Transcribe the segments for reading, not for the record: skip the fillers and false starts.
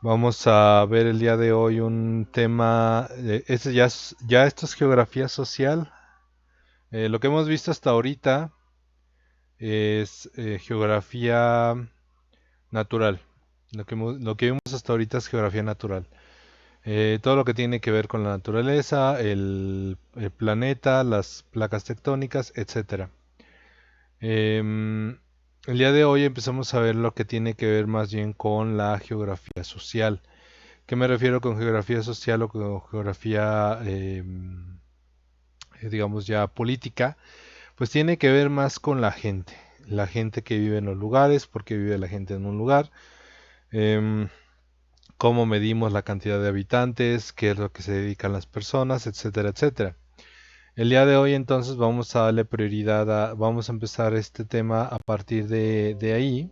Vamos a ver el día de hoy un tema, este ya esto es geografía social. Lo que hemos visto hasta ahorita es geografía natural. Lo que vimos hasta ahorita es geografía natural. Todo lo que tiene que ver con la naturaleza, el planeta, las placas tectónicas, etcétera. Em, el día de hoy empezamos a ver lo que tiene que ver más bien con la geografía social. ¿Qué me refiero con geografía social o con geografía, digamos ya política? Pues tiene que ver más con la gente que vive en los lugares, por qué vive la gente en un lugar, em, cómo medimos la cantidad de habitantes, qué es lo que se dedican las personas, etcétera, etcétera. El día de hoy entonces vamos a darle prioridad vamos a empezar este tema a partir de ahí.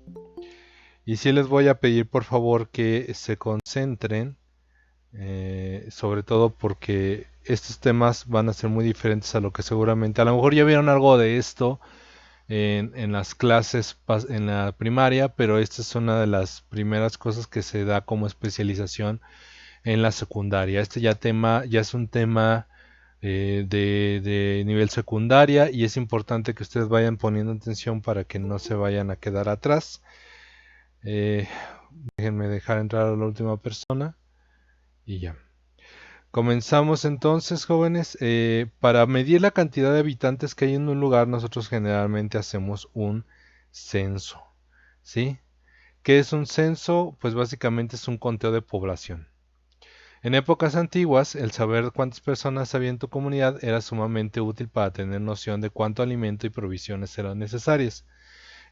Y sí les voy a pedir por favor que se concentren, sobre todo porque estos temas van a ser muy diferentes a lo que seguramente, a lo mejor ya vieron algo de esto en las clases en la primaria, pero esta es una de las primeras cosas que se da como especialización en la secundaria. Este ya es un tema de nivel secundaria y es importante que ustedes vayan poniendo atención para que no se vayan a quedar atrás. Eh, Déjenme dejar entrar a la última persona y ya. Comenzamos entonces, jóvenes. Para medir la cantidad de habitantes que hay en un lugar, nosotros generalmente hacemos un censo, ¿sí? ¿Qué es un censo? Pues básicamente es un conteo de población. En épocas antiguas, el saber cuántas personas había en tu comunidad era sumamente útil para tener noción de cuánto alimento y provisiones eran necesarias.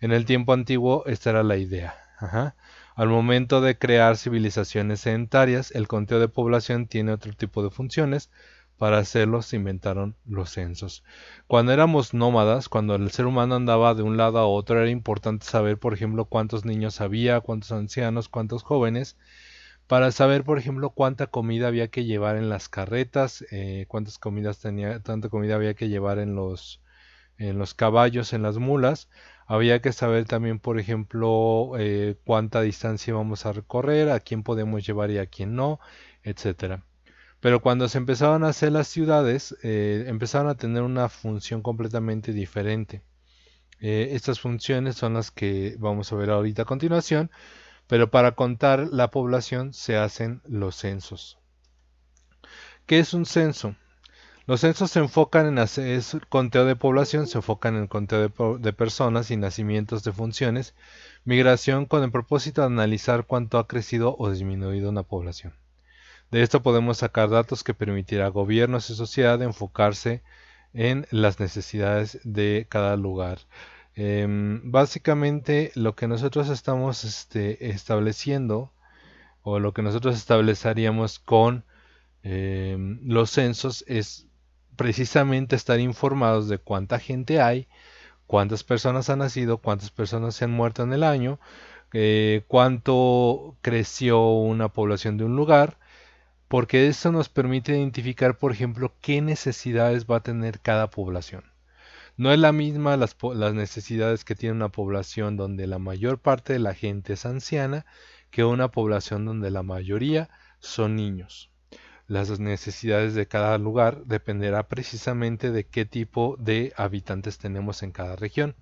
En el tiempo antiguo, esta era la idea. Ajá. Al momento de crear civilizaciones sedentarias, el conteo de población tiene otro tipo de funciones. Para hacerlo se inventaron los censos. Cuando éramos nómadas, cuando el ser humano andaba de un lado a otro, era importante saber, por ejemplo, cuántos niños había, cuántos ancianos, cuántos jóvenes, para saber, por ejemplo, cuánta comida había que llevar en las carretas, tanta comida había que llevar en los caballos, en las mulas. Había que saber también, por ejemplo, cuánta distancia vamos a recorrer, a quién podemos llevar y a quién no, etcétera. Pero cuando se empezaron a hacer las ciudades, empezaron a tener una función completamente diferente. Estas funciones son las que vamos a ver ahorita a continuación, pero para contar la población se hacen los censos. ¿Qué es un censo? Los censos se enfocan en hacer conteo de población, se enfocan en el conteo de personas y nacimientos de funciones, migración con el propósito de analizar cuánto ha crecido o disminuido una población. De esto podemos sacar datos que permitirá a gobiernos y sociedad enfocarse en las necesidades de cada lugar. Básicamente lo que nosotros estamos estableciendo o lo que nosotros estableceríamos con los censos es precisamente estar informados de cuánta gente hay, cuántas personas han nacido, cuántas personas se han muerto en el año, cuánto creció una población de un lugar, porque eso nos permite identificar, por ejemplo, qué necesidades va a tener cada población. No es la misma las necesidades que tiene una población donde la mayor parte de la gente es anciana que una población donde la mayoría son niños. Las necesidades de cada lugar dependerá precisamente de qué tipo de habitantes tenemos en cada región.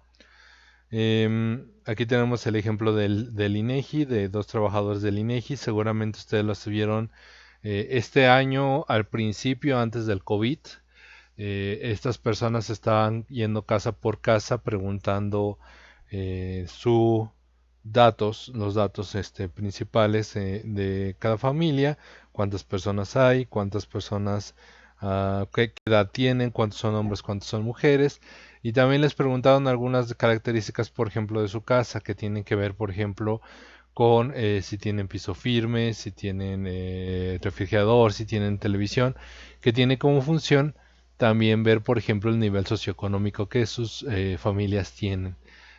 Aquí tenemos el ejemplo del INEGI, de dos trabajadores del INEGI. Seguramente ustedes los vieron este año al principio, antes del COVID. Estas personas estaban yendo casa por casa preguntando sus datos, los datos principales de cada familia, cuántas personas hay, cuántas personas, qué edad tienen, cuántos son hombres, cuántos son mujeres, y también les preguntaron algunas características, por ejemplo, de su casa, que tienen que ver, por ejemplo, con si tienen piso firme, si tienen refrigerador, si tienen televisión, que tiene como función también ver, por ejemplo, el nivel socioeconómico que sus familias tienen.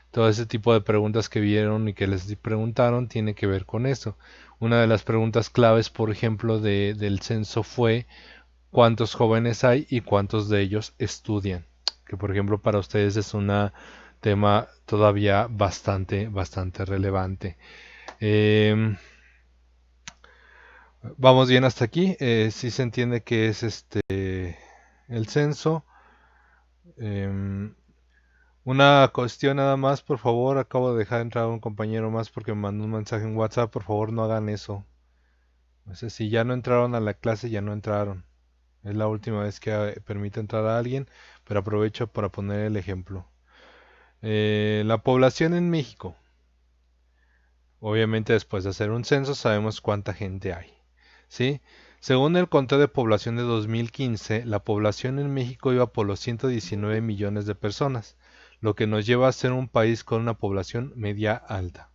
Todo ese tipo de preguntas que vieron y que les preguntaron tiene que ver con eso. Una de las preguntas claves, por ejemplo, del censo fue cuántos jóvenes hay y cuántos de ellos estudian. Que, por ejemplo, para ustedes es un tema todavía bastante relevante. Eh, Vamos bien hasta aquí. Sí se entiende que es el censo. Em, una cuestión nada más, por favor. Acabo de dejar entrar a un compañero más porque me mandó un mensaje en WhatsApp. Por favor, no hagan eso. O sea, si ya no entraron a la clase, ya no entraron. Es la última vez que permite entrar a alguien, pero aprovecho para poner el ejemplo. La población en México. Obviamente después de hacer un censo sabemos cuánta gente hay. ¿Sí? Según el conteo de población de 2015, la población en México iba por los 119 millones de personas, lo que nos lleva a ser un país con una población media alta.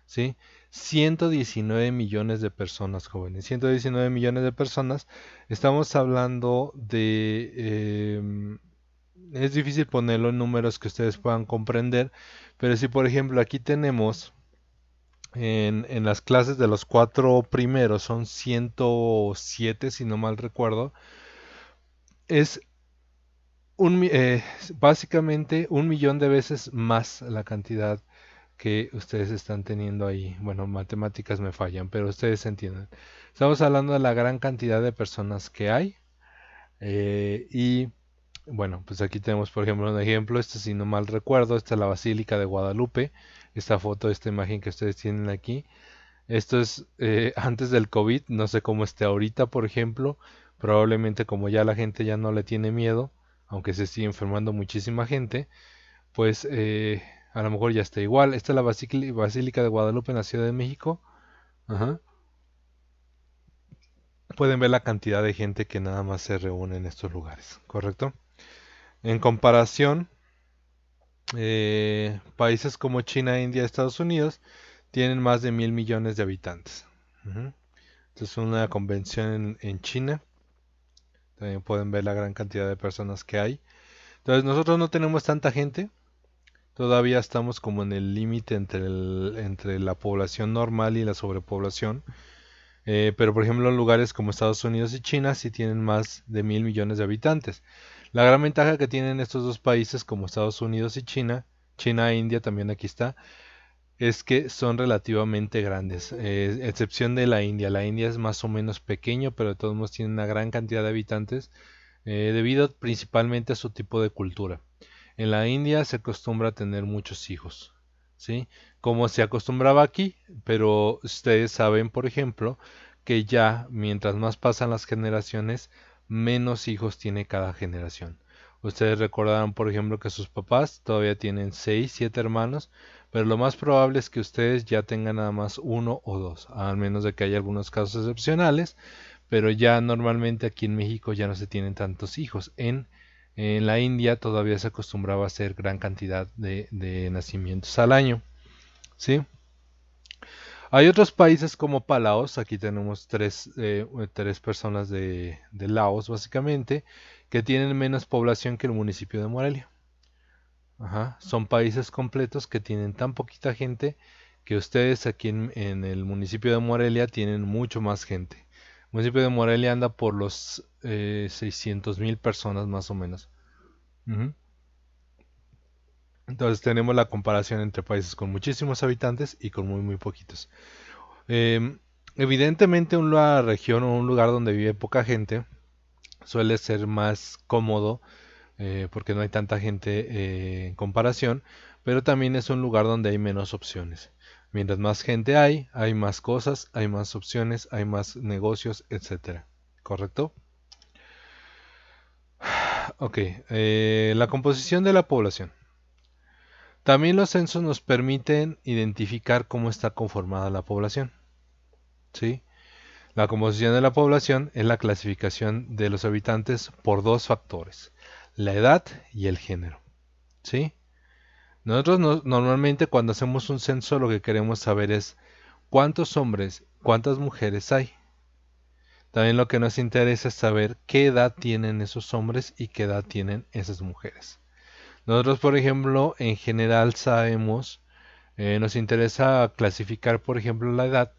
¿Sí? 119 millones de personas, jóvenes. 119 millones de personas. Estamos hablando de... es difícil ponerlo en números que ustedes puedan comprender, pero si por ejemplo aquí tenemos en las clases de los cuatro primeros son 107 si no mal recuerdo, es básicamente 1 millón de veces más la cantidad que ustedes están teniendo ahí. Bueno, matemáticas me fallan, pero ustedes entienden. Estamos hablando de la gran cantidad de personas que hay. Y bueno, pues aquí tenemos por ejemplo un ejemplo. Este si no mal recuerdo, esta es la Basílica de Guadalupe. Esta foto, esta imagen que ustedes tienen aquí. Esto es antes del COVID, no sé cómo esté ahorita, por ejemplo. Probablemente como ya la gente ya no le tiene miedo, aunque se sigue enfermando muchísima gente, pues a lo mejor ya está igual. Esta es la Basílica de Guadalupe en la Ciudad de México. Ajá. Pueden ver la cantidad de gente que nada más se reúne en estos lugares, ¿correcto? En comparación, países como China, India, Estados Unidos tienen más de 1.000 millones de habitantes. Ujú. Esta es una convención en China. También pueden ver la gran cantidad de personas que hay. Entonces nosotros no tenemos tanta gente. Todavía estamos como en el límite entre la población normal y la sobrepoblación. Pero por ejemplo en lugares como Estados Unidos y China sí tienen más de 1.000 millones de habitantes. La gran ventaja que tienen estos dos países como Estados Unidos y China, China e India también aquí está, es que son relativamente grandes, excepción de la India. La India es más o menos pequeño, pero de todos modos tiene una gran cantidad de habitantes debido principalmente a su tipo de cultura. En la India se acostumbra a tener muchos hijos, ¿sí? Como se acostumbraba aquí, pero ustedes saben, por ejemplo, que ya mientras más pasan las generaciones, menos hijos tiene cada generación. Ustedes recordarán, por ejemplo, que sus papás todavía tienen 6, 7 hermanos, pero lo más probable es que ustedes ya tengan nada más uno o dos, al menos de que haya algunos casos excepcionales, pero ya normalmente aquí en México ya no se tienen tantos hijos. En la India todavía se acostumbraba a hacer gran cantidad de nacimientos al año, ¿sí? Hay otros países como Palaos, aquí tenemos tres personas de Laos básicamente, que tienen menos población que el municipio de Morelia. Ajá. Son países completos que tienen tan poquita gente que ustedes aquí en el municipio de Morelia tienen mucho más gente. El municipio de Morelia anda por los 600.000 personas más o menos. Ujú. Entonces tenemos la comparación entre países con muchísimos habitantes y con muy muy poquitos. Em, Evidentemente una región o un lugar donde vive poca gente suele ser más cómodo porque no hay tanta gente en comparación, pero también es un lugar donde hay menos opciones. Mientras más gente hay más cosas, hay más opciones, hay más negocios, etcétera. ¿Correcto? Ok, la composición de la población. También los censos nos permiten identificar cómo está conformada la población. ¿Sí? La composición de la población es la clasificación de los habitantes por dos factores, la edad y el género. ¿Sí? Nosotros normalmente cuando hacemos un censo lo que queremos saber es cuántos hombres, cuántas mujeres hay. También lo que nos interesa es saber qué edad tienen esos hombres y qué edad tienen esas mujeres. Nosotros, por ejemplo, en general sabemos, nos interesa clasificar, por ejemplo, la edad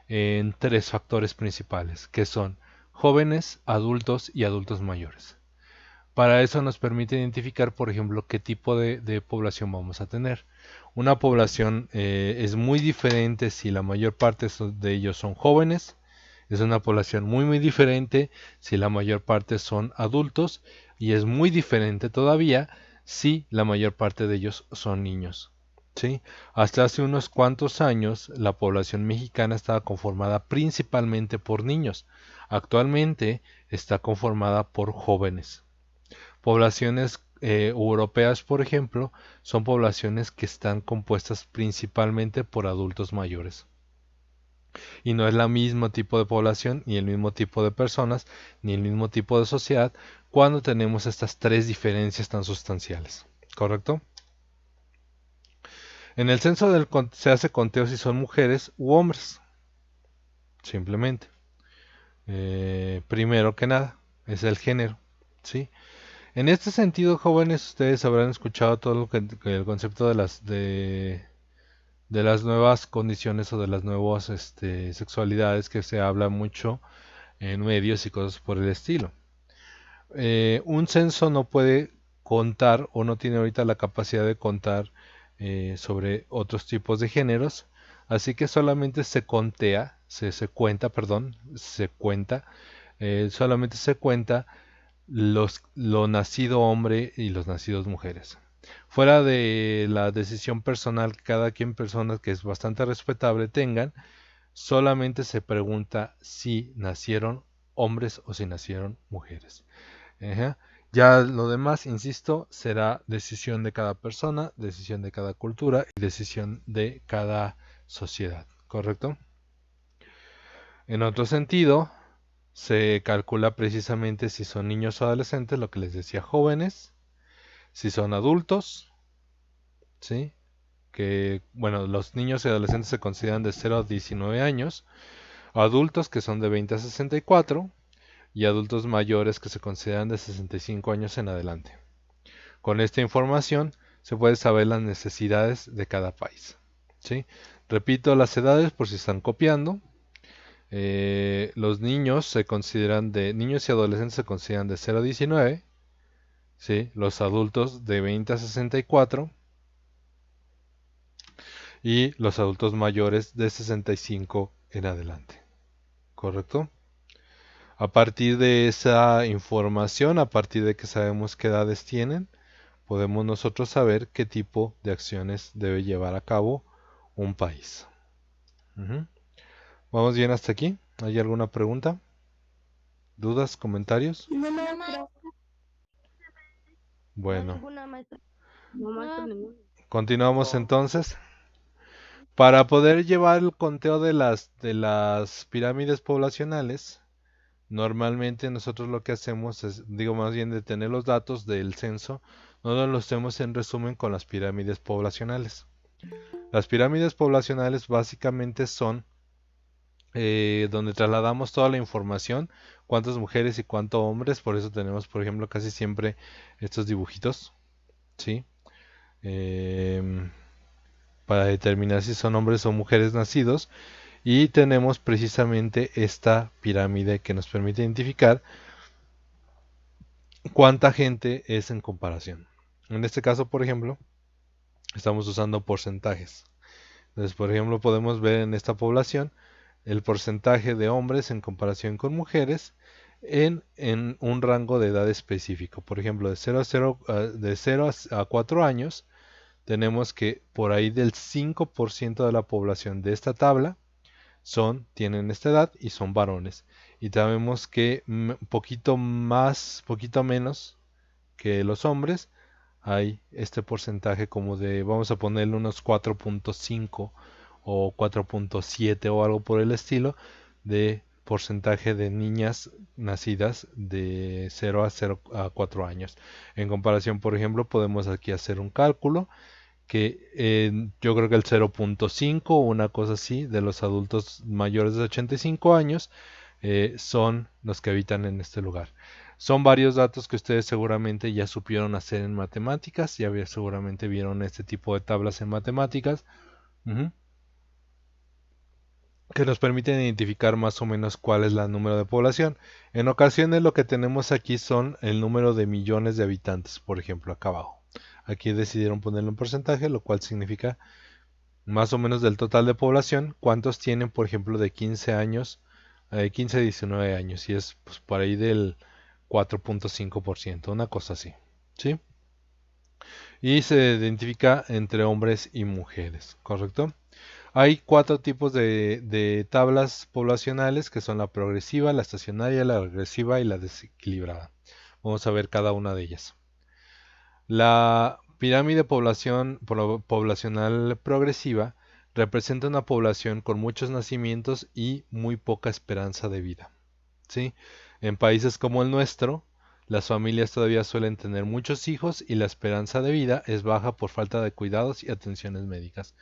en tres factores principales, que son jóvenes, adultos y adultos mayores. Para eso nos permite identificar, por ejemplo, qué tipo de población vamos a tener. Una población es muy diferente si la mayor parte de ellos son jóvenes, Es una población muy diferente si la mayor parte son adultos y es muy diferente todavía si la mayor parte de ellos son niños. ¿Sí? Hasta hace unos cuantos años la población mexicana estaba conformada principalmente por niños. Actualmente está conformada por jóvenes. Poblaciones europeas, por ejemplo, son poblaciones que están compuestas principalmente por adultos mayores. Y no es el mismo tipo de población, ni el mismo tipo de personas, ni el mismo tipo de sociedad cuando tenemos estas tres diferencias tan sustanciales. ¿Correcto? En el censo se hace conteo si son mujeres u hombres. Simplemente. Primero que nada, es el género. ¿Sí? En este sentido, jóvenes, ustedes habrán escuchado todo lo el concepto de las nuevas condiciones o de las nuevas sexualidades que se habla mucho en medios y cosas por el estilo. Un censo no puede contar o no tiene ahorita la capacidad de contar sobre otros tipos de géneros, así que solamente se contea, se cuenta, perdón, se cuenta, solamente se cuenta lo nacido hombre y los nacidos mujeres. Fuera de la decisión personal que cada quien persona, que es bastante respetable, tengan, solamente se pregunta si nacieron hombres o si nacieron mujeres. Ajá. Ya lo demás, insisto, será decisión de cada persona, decisión de cada cultura y decisión de cada sociedad, ¿correcto? En otro sentido, se calcula precisamente si son niños o adolescentes, lo que les decía, jóvenes, si son adultos, ¿sí? Que, bueno, los niños y adolescentes se consideran de 0 a 19 años, adultos que son de 20 a 64 y adultos mayores que se consideran de 65 años en adelante. Con esta información se puede saber las necesidades de cada país, ¿sí? Repito las edades por si están copiando. Los niños se consideran niños y adolescentes se consideran de 0 a 19, ¿sí? Los adultos de 20 a 64 y los adultos mayores de 65 en adelante. ¿Correcto? A partir de esa información, a partir de que sabemos qué edades tienen, podemos nosotros saber qué tipo de acciones debe llevar a cabo un país. Ujú. ¿Vamos bien hasta aquí? ¿Hay alguna pregunta? ¿Dudas? ¿Comentarios? No, No, maestro. Bueno, ninguna maestra. No, maestro, No, ninguno. continuamos entonces. Para poder llevar el conteo de las pirámides poblacionales, normalmente nosotros lo que hacemos es, digo más bien de tener los datos del censo, nosotros los hacemos en resumen con las pirámides poblacionales. Las pirámides poblacionales básicamente son donde trasladamos toda la información, cuántas mujeres y cuántos hombres, por eso tenemos, por ejemplo, casi siempre estos dibujitos, ¿sí? Em, para determinar si son hombres o mujeres nacidos, y tenemos precisamente esta pirámide que nos permite identificar cuánta gente es en comparación. En este caso, por ejemplo, estamos usando porcentajes. Entonces, por ejemplo, podemos ver en esta población el porcentaje de hombres en comparación con mujeres en un rango de edad específico. Por ejemplo, de 0 a 4 años, tenemos que por ahí del 5% de la población de esta tabla tienen esta edad y son varones. Y sabemos que poquito más, poquito menos que los hombres, hay este porcentaje como de, vamos a ponerle unos 4.5 o 4.7 o algo por el estilo, de porcentaje de niñas nacidas de 0 a 4 años. En comparación, por ejemplo, podemos aquí hacer un cálculo que yo creo que el 0.5 o una cosa así de los adultos mayores de 85 años son los que habitan en este lugar. Son varios datos que ustedes seguramente ya supieron hacer en matemáticas, seguramente vieron este tipo de tablas en matemáticas, ujú, que nos permiten identificar más o menos cuál es el número de población. En ocasiones lo que tenemos aquí son el número de millones de habitantes, por ejemplo, acá abajo. Aquí decidieron ponerle un porcentaje, lo cual significa más o menos del total de población, cuántos tienen, por ejemplo, de 15 años 15 a 19 años y es pues, por ahí del 4.5%, una cosa así, ¿sí? Y se identifica entre hombres y mujeres, ¿correcto? Hay cuatro tipos de tablas poblacionales que son la progresiva, la estacionaria, la regresiva y la desequilibrada. Vamos a ver cada una de ellas. La pirámide poblacional progresiva representa una población con muchos nacimientos y muy poca esperanza de vida. ¿Sí? En países como el nuestro, las familias todavía suelen tener muchos hijos y la esperanza de vida es baja por falta de cuidados y atenciones médicas.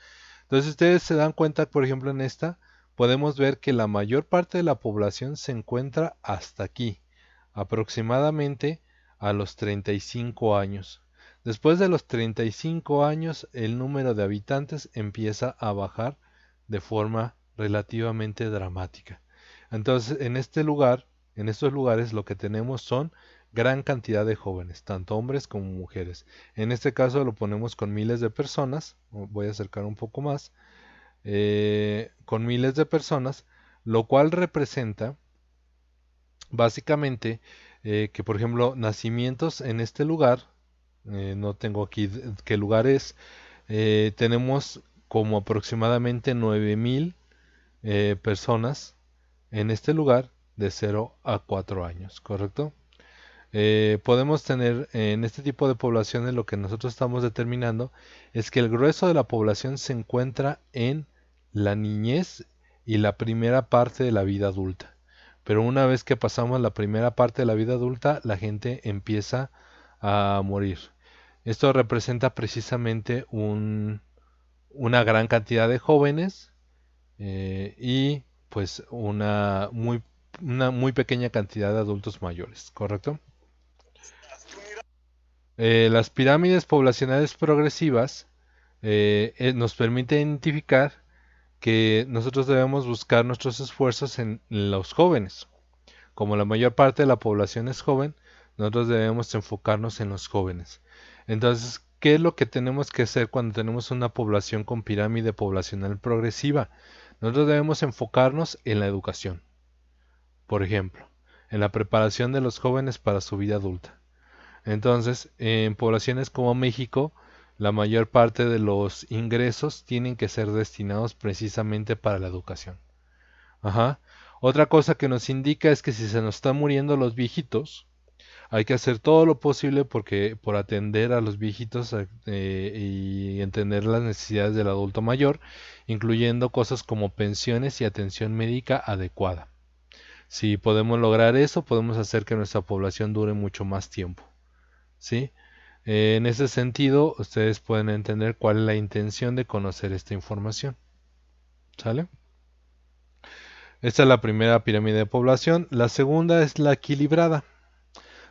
Entonces, ustedes se dan cuenta, por ejemplo, en esta, podemos ver que la mayor parte de la población se encuentra hasta aquí, aproximadamente a los 35 años. Después de los 35 años, el número de habitantes empieza a bajar de forma relativamente dramática. Entonces, en estos lugares, lo que tenemos son gran cantidad de jóvenes, tanto hombres como mujeres. En este caso lo ponemos con miles de personas, voy a acercar un poco más, con miles de personas, lo cual representa básicamente que, por ejemplo, nacimientos en este lugar, no tengo aquí qué lugar es, tenemos como aproximadamente 9000 personas en este lugar de 0 a 4 años, ¿correcto? Podemos tener en este tipo de poblaciones lo que nosotros estamos determinando es que el grueso de la población se encuentra en la niñez y la primera parte de la vida adulta. Pero una vez que pasamos la primera parte de la vida adulta, la gente empieza a morir. Esto representa precisamente una gran cantidad de jóvenes y pues una muy pequeña cantidad de adultos mayores, ¿correcto? Las pirámides poblacionales progresivas nos permiten identificar que nosotros debemos buscar nuestros esfuerzos en los jóvenes. Como la mayor parte de la población es joven, nosotros debemos enfocarnos en los jóvenes. Entonces, ¿qué es lo que tenemos que hacer cuando tenemos una población con pirámide poblacional progresiva? Nosotros debemos enfocarnos en la educación, por ejemplo, en la preparación de los jóvenes para su vida adulta. Entonces, en poblaciones como México, la mayor parte de los ingresos tienen que ser destinados precisamente para la educación. Ajá. Otra cosa que nos indica es que si se nos están muriendo los viejitos, hay que hacer todo lo posible por atender a los viejitos y entender las necesidades del adulto mayor, incluyendo cosas como pensiones y atención médica adecuada. Si podemos lograr eso, podemos hacer que nuestra población dure mucho más tiempo. ¿Sí? En ese sentido, ustedes pueden entender cuál es la intención de conocer esta información. ¿Sale? Esta es la primera pirámide de población. La segunda es la equilibrada.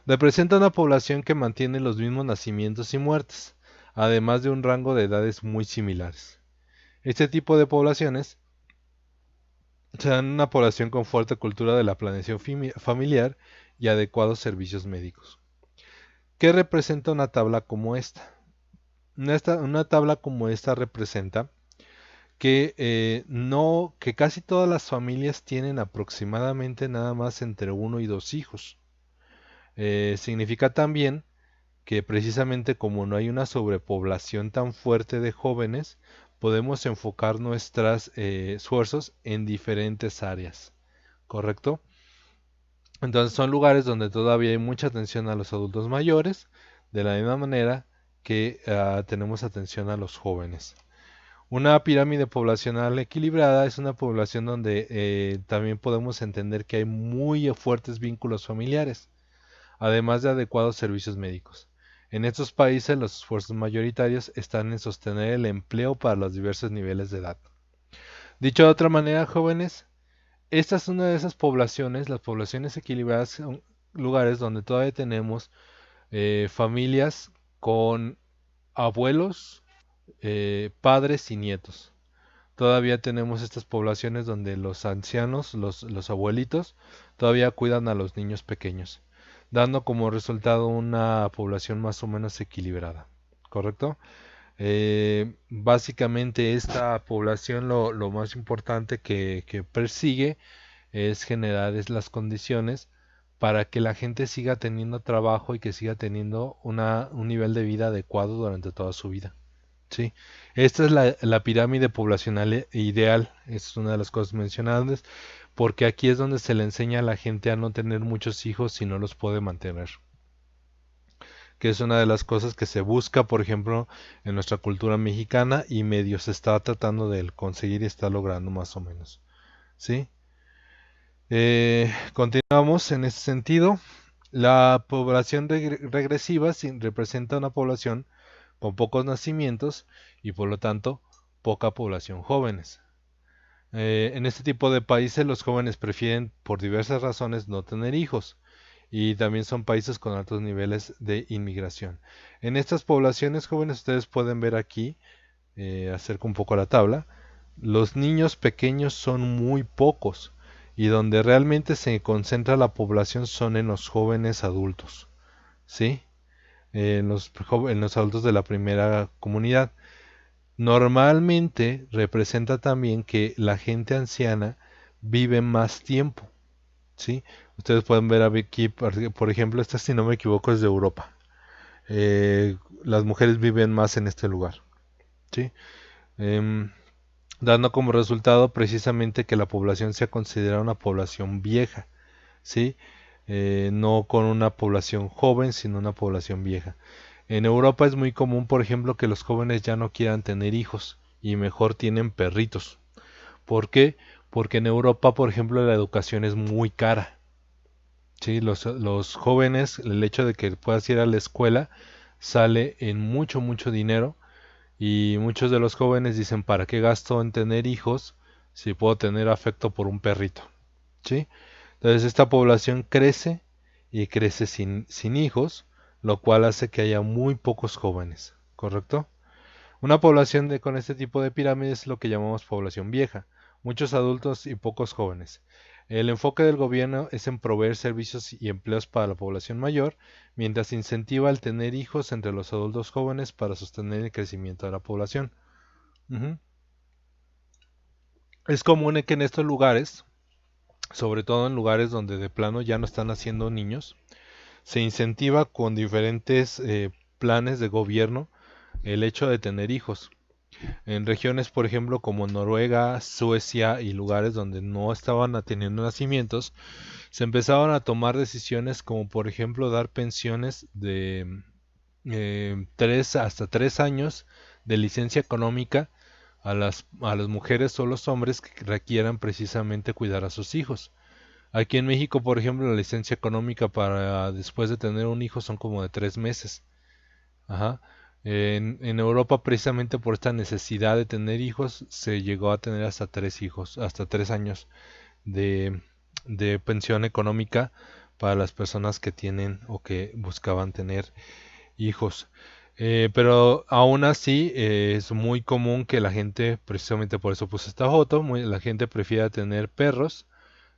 Representa una población que mantiene los mismos nacimientos y muertes, además de un rango de edades muy similares. Este tipo de poblaciones serán una población con fuerte cultura de la planeación familiar y adecuados servicios médicos. ¿Qué representa una tabla como esta? Una tabla como esta representa que casi todas las familias tienen aproximadamente nada más entre uno y dos hijos. Significa también que precisamente como no hay una sobrepoblación tan fuerte de jóvenes, podemos enfocar nuestros esfuerzos en diferentes áreas, ¿correcto? Entonces son lugares donde todavía hay mucha atención a los adultos mayores, de la misma manera que tenemos atención a los jóvenes. Una pirámide poblacional equilibrada es una población donde también podemos entender que hay muy fuertes vínculos familiares, además de adecuados servicios médicos. En estos países los esfuerzos mayoritarios están en sostener el empleo para los diversos niveles de edad. Dicho de otra manera, jóvenes, esta es una de esas poblaciones, las poblaciones equilibradas son lugares donde todavía tenemos familias con abuelos, padres y nietos. Todavía tenemos estas poblaciones donde los ancianos, los abuelitos, todavía cuidan a los niños pequeños, dando como resultado una población más o menos equilibrada, ¿correcto? Básicamente esta población lo más importante que persigue es generar las condiciones para que la gente siga teniendo trabajo y que siga teniendo un nivel de vida adecuado durante toda su vida. ¿Sí? Esta es la pirámide poblacional ideal, es una de las cosas mencionadas, porque aquí es donde se le enseña a la gente a no tener muchos hijos si no los puede mantener, que es una de las cosas que se busca, por ejemplo, en nuestra cultura mexicana y medio se está tratando de conseguir y está logrando más o menos. ¿Sí? Continuamos en ese sentido. La población regresiva representa una población con pocos nacimientos y por lo tanto poca población jóvenes. En este tipo de países los jóvenes prefieren por diversas razones no tener hijos y también son países con altos niveles de inmigración. En estas poblaciones jóvenes ustedes pueden ver aquí, acerco un poco a la tabla, los niños pequeños son muy pocos y donde realmente se concentra la población son en los jóvenes adultos, ¿sí? En los adultos de la primera comunidad. Normalmente representa también que la gente anciana vive más tiempo, ¿sí? Ustedes pueden ver aquí, por ejemplo, esta si no me equivoco es de Europa. Las mujeres viven más en este lugar, ¿sí? Em, Dando como resultado precisamente que la población sea considerada una población vieja, ¿sí? No con una población joven, sino una población vieja. En Europa es muy común, por ejemplo, que los jóvenes ya no quieran tener hijos y mejor tienen perritos. ¿Por qué? Porque en Europa, por ejemplo, la educación es muy cara. ¿Sí? Los jóvenes, el hecho de que puedas ir a la escuela sale en mucho, mucho dinero y muchos de los jóvenes dicen, ¿para qué gasto en tener hijos si puedo tener afecto por un perrito? ¿Sí? Entonces esta población crece y crece sin hijos, lo cual hace que haya muy pocos jóvenes, ¿correcto? Una población con este tipo de pirámides es lo que llamamos población vieja, muchos adultos y pocos jóvenes. El enfoque del gobierno es en proveer servicios y empleos para la población mayor, mientras incentiva el tener hijos entre los adultos jóvenes para sostener el crecimiento de la población. Ujú. Es común que en estos lugares, sobre todo en lugares donde de plano ya no están haciendo niños, se incentiva con diferentes planes de gobierno el hecho de tener hijos. En regiones, por ejemplo, como Noruega, Suecia y lugares donde no estaban teniendo nacimientos, se empezaban a tomar decisiones como, por ejemplo, dar pensiones de 3 hasta 3 años de licencia económica a las mujeres o los hombres que requieran precisamente cuidar a sus hijos. Aquí en México, por ejemplo, la licencia económica para después de tener un hijo son como de 3 meses. Ajá. En Europa, precisamente por esta necesidad de tener hijos, se llegó a tener hasta 3 hijos, hasta 3 años de, de pensión económica para las personas que tienen o que buscaban tener hijos. Pero aún así es muy común que la gente, precisamente por eso puse esta foto, la gente prefiera tener perros,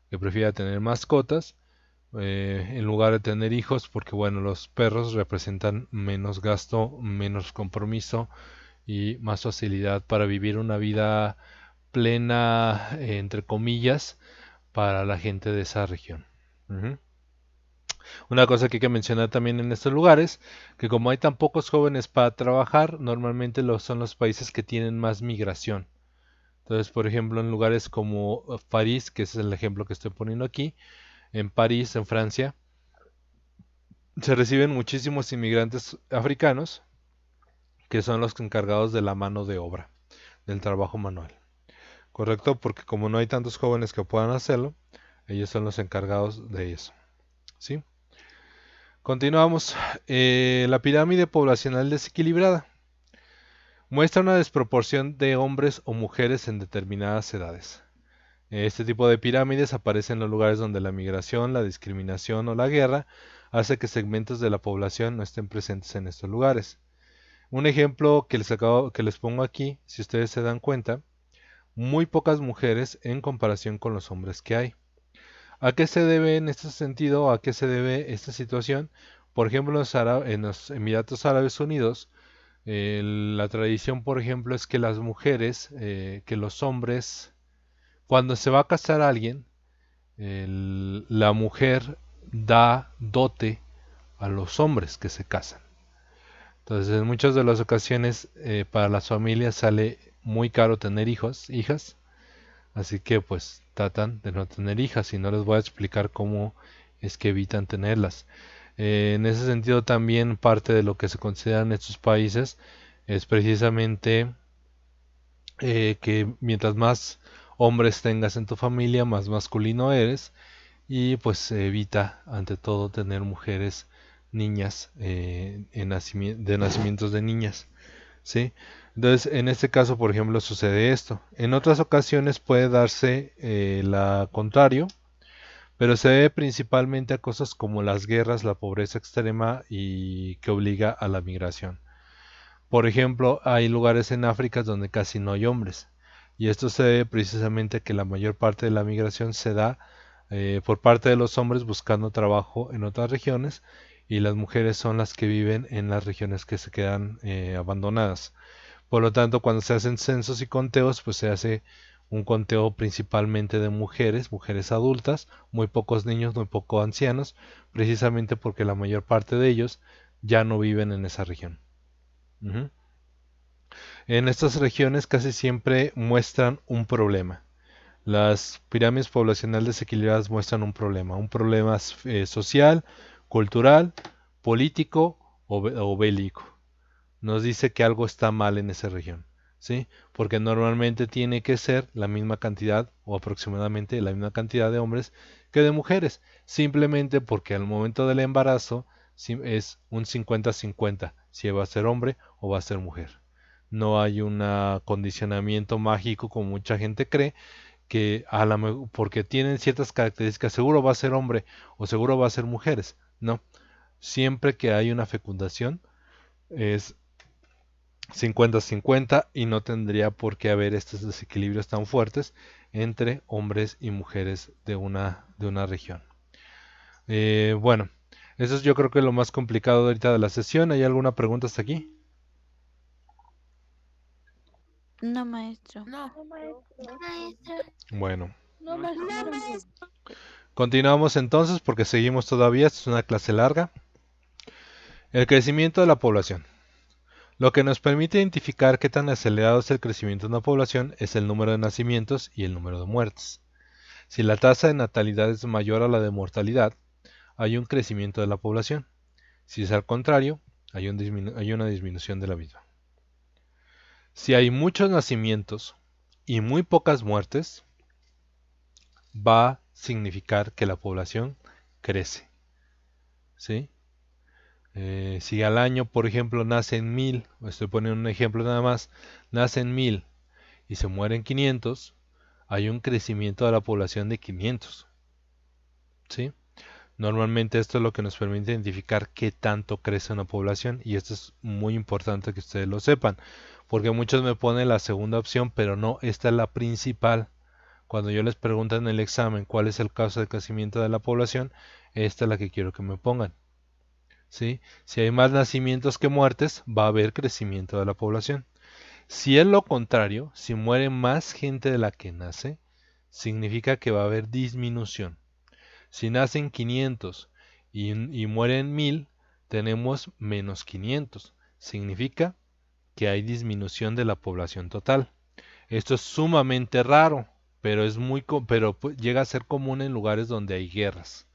que prefiera tener mascotas en lugar de tener hijos, porque bueno, los perros representan menos gasto, menos compromiso y más facilidad para vivir una vida plena, entre comillas, para la gente de esa región. Ujú. Una cosa que hay que mencionar también en estos lugares, que como hay tan pocos jóvenes para trabajar, normalmente son los países que tienen más migración. Entonces, por ejemplo, en lugares como París, que es el ejemplo que estoy poniendo aquí, en París, en Francia, se reciben muchísimos inmigrantes africanos que son los encargados de la mano de obra, del trabajo manual. ¿Correcto? Porque como no hay tantos jóvenes que puedan hacerlo, ellos son los encargados de eso. ¿Sí? Continuamos. La pirámide poblacional desequilibrada muestra una desproporción de hombres o mujeres en determinadas edades. Este tipo de pirámides aparece en los lugares donde la migración, la discriminación o la guerra hace que segmentos de la población no estén presentes en estos lugares. Un ejemplo que les pongo aquí, si ustedes se dan cuenta, muy pocas mujeres en comparación con los hombres que hay. ¿A qué se debe en este sentido? ¿A qué se debe esta situación? Por ejemplo, en los Emiratos Árabes Unidos, la tradición, por ejemplo, es que las mujeres, que los hombres, cuando se va a casar a alguien, la mujer da dote a los hombres que se casan. Entonces, en muchas de las ocasiones, para las familias sale muy caro tener hijos, hijas, así que pues tratan de no tener hijas y no les voy a explicar cómo es que evitan tenerlas. En ese sentido, también parte de lo que se considera en estos países es precisamente que mientras más hombres tengas en tu familia, más masculino eres y pues se evita ante todo tener mujeres niñas de nacimientos de niñas, ¿sí? Entonces, en este caso, por ejemplo, sucede esto. En otras ocasiones puede darse la contrario, pero se debe principalmente a cosas como las guerras, la pobreza extrema y que obliga a la migración. Por ejemplo, hay lugares en África donde casi no hay hombres, y esto se debe precisamente a que la mayor parte de la migración se da por parte de los hombres buscando trabajo en otras regiones, y las mujeres son las que viven en las regiones que se quedan abandonadas. Por lo tanto, cuando se hacen censos y conteos, pues se hace un conteo principalmente de mujeres, mujeres adultas, muy pocos niños, muy pocos ancianos, precisamente porque la mayor parte de ellos ya no viven en esa región. Ujú. En estas regiones casi siempre muestran un problema. Las pirámides poblacionales desequilibradas muestran un problema social, cultural, político o bélico. Nos dice que algo está mal en esa región, ¿sí? Porque normalmente tiene que ser la misma cantidad o aproximadamente la misma cantidad de hombres que de mujeres, simplemente porque al momento del embarazo es un 50-50, si va a ser hombre o va a ser mujer. No hay un condicionamiento mágico como mucha gente cree que porque tienen ciertas características seguro va a ser hombre o seguro va a ser mujeres. No, siempre que hay una fecundación es 50-50 y no tendría por qué haber estos desequilibrios tan fuertes entre hombres y mujeres de una región. Bueno, eso es yo creo que lo más complicado ahorita de la sesión. ¿Hay alguna pregunta hasta aquí? No, maestro. No, maestra. Bueno, No, maestra. continuamos entonces porque seguimos todavía. Esta es una clase larga. El crecimiento de la población. Lo que nos permite identificar qué tan acelerado es el crecimiento de una población es el número de nacimientos y el número de muertes. Si la tasa de natalidad es mayor a la de mortalidad, hay un crecimiento de la población. Si es al contrario, hay una disminución de la misma. Si hay muchos nacimientos y muy pocas muertes, va a significar que la población crece, ¿sí? Si al año, por ejemplo, nacen 1000, estoy poniendo un ejemplo nada más, nacen 1000 y se mueren 500, hay un crecimiento de la población de 500, ¿sí? Normalmente esto es lo que nos permite identificar qué tanto crece una población y esto es muy importante que ustedes lo sepan, porque muchos me ponen la segunda opción, pero no, esta es la principal. Cuando yo les pregunto en el examen cuál es el caso de crecimiento de la población, esta es la que quiero que me pongan. ¿Sí? Si hay más nacimientos que muertes, va a haber crecimiento de la población. Si es lo contrario, si muere más gente de la que nace, significa que va a haber disminución. Si nacen 500 y mueren 1000, tenemos menos 500. Significa que hay disminución de la población total. Esto es sumamente raro, pero llega a ser común en lugares donde hay guerras.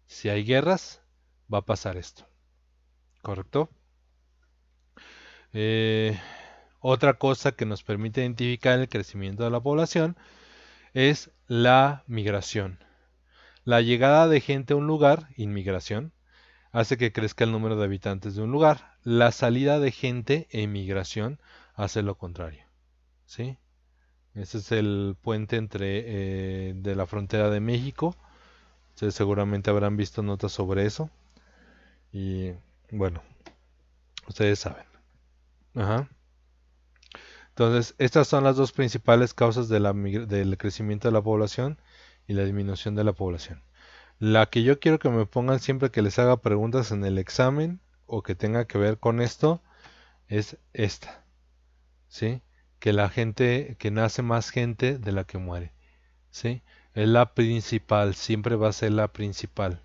Si hay guerras, va a pasar esto. ¿Correcto? Eh, Otra cosa que nos permite identificar el crecimiento de la población es la migración. La llegada de gente a un lugar, inmigración, hace que crezca el número de habitantes de un lugar. La salida de gente, emigración, hace lo contrario. ¿Sí? Ese es el puente de la frontera de México. Ustedes seguramente habrán visto notas sobre eso. Y bueno, ustedes saben. Ajá. Entonces, estas son las dos principales causas del crecimiento de la población y la disminución de la población. La que yo quiero que me pongan siempre que les haga preguntas en el examen o que tenga que ver con esto es esta, ¿sí? Que nace más gente de la que muere. ¿sí? Es la principal, siempre va a ser la principal,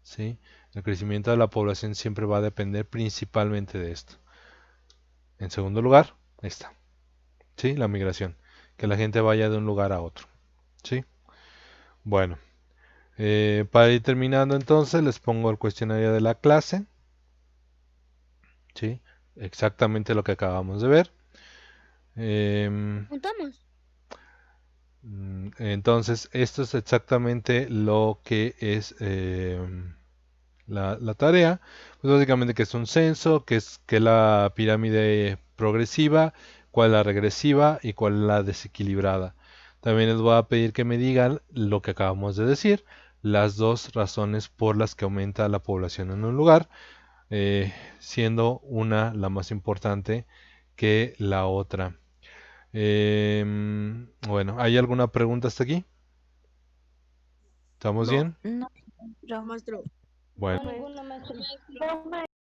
¿sí? El crecimiento de la población siempre va a depender principalmente de esto. En segundo lugar, esta, ¿sí? La migración, que la gente vaya de un lugar a otro, ¿sí? Bueno, para ir terminando entonces, les pongo el cuestionario de la clase, ¿sí? Exactamente lo que acabamos de ver. ¿Juntamos? Entonces, esto es exactamente lo que es la tarea. Pues básicamente que es un censo, que es la pirámide progresiva, cuál es la regresiva y cuál es la desequilibrada. También les voy a pedir que me digan lo que acabamos de decir, las dos razones por las que aumenta la población en un lugar, siendo una la más importante que la otra. Bueno, ¿hay alguna pregunta hasta aquí? ¿Estamos No. bien? No, maestro. Maestro. Bueno, No, ninguno, maestro.